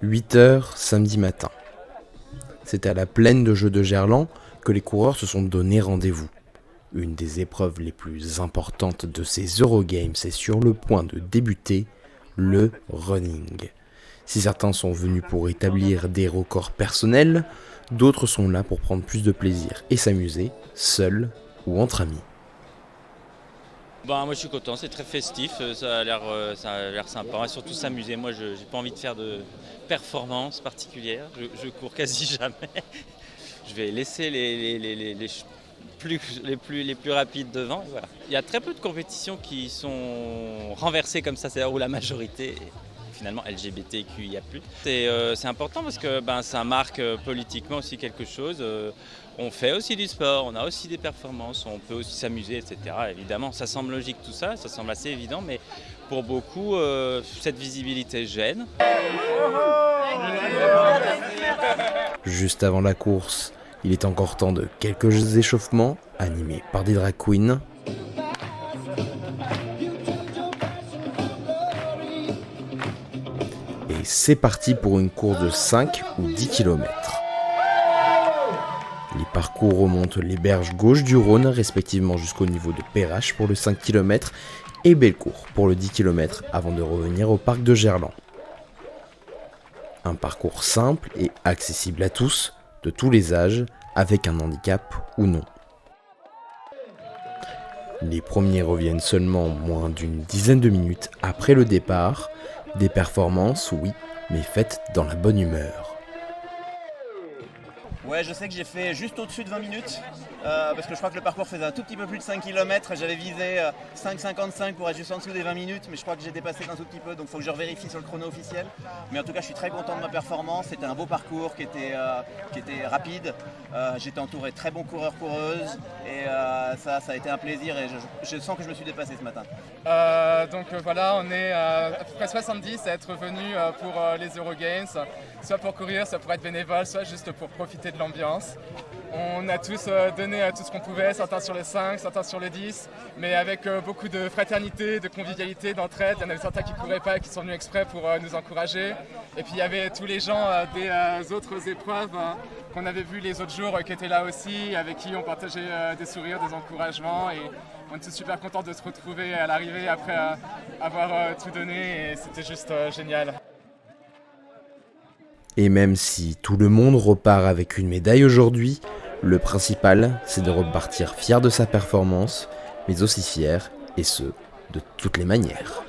8h samedi matin. C'est à la plaine de jeu de Gerland que les coureurs se sont donné rendez-vous. Une des épreuves les plus importantes de ces Eurogames est sur le point de débuter, le running. Si certains sont venus pour établir des records personnels, d'autres sont là pour prendre plus de plaisir et s'amuser, seuls ou entre amis. Moi je suis content, c'est très festif, ça a l'air sympa, on va surtout s'amuser. Moi j'ai pas envie de faire de performance particulière, je cours quasi jamais. Je vais laisser les plus rapides devant. Voilà. Il y a très peu de compétitions qui sont renversées comme ça, c'est-à-dire où la majorité est finalement LGBTQIA+. C'est important parce que ça marque politiquement aussi quelque chose. On fait aussi du sport, on a aussi des performances, on peut aussi s'amuser, etc. Évidemment, ça semble logique tout ça, ça semble assez évident, mais pour beaucoup, cette visibilité gêne. Juste avant la course, il est encore temps de quelques échauffements animés par des drag queens. Et c'est parti pour une course de 5 ou 10 km. Les parcours remontent les berges gauche du Rhône, respectivement jusqu'au niveau de Perrache pour le 5 km et Bellecour pour le 10 km avant de revenir au parc de Gerland. Un parcours simple et accessible à tous, de tous les âges, avec un handicap ou non. Les premiers reviennent seulement moins d'une dizaine de minutes après le départ. Des performances, oui, mais faites dans la bonne humeur. Ouais, je sais que j'ai fait juste au-dessus de 20 minutes, parce que je crois que le parcours faisait un tout petit peu plus de 5 km, j'avais visé 5,55 pour être juste en dessous des 20 minutes, mais je crois que j'ai dépassé d'un tout petit peu, donc il faut que je revérifie sur le chrono officiel. Mais en tout cas, je suis très content de ma performance, c'était un beau parcours qui était rapide, j'étais entouré de très bons coureurs-coureuses, et ça a été un plaisir, et je sens que je me suis dépassé ce matin. Voilà, on est à peu près 70 à être venus pour les Eurogames, soit pour courir, soit pour être bénévole, soit juste pour profiter de l'ambiance. On a tous donné tout ce qu'on pouvait, certains sur le 5, certains sur le 10, mais avec beaucoup de fraternité, de convivialité, d'entraide. Il y en avait certains qui ne couraient pas et qui sont venus exprès pour nous encourager. Et puis il y avait tous les gens des autres épreuves qu'on avait vus les autres jours qui étaient là aussi, avec qui on partageait des sourires, des encouragements. Et on était super contents de se retrouver à l'arrivée après avoir tout donné et c'était juste génial. Et même si tout le monde repart avec une médaille aujourd'hui, le principal, c'est de repartir fier de sa performance, mais aussi fier, et ce, de toutes les manières.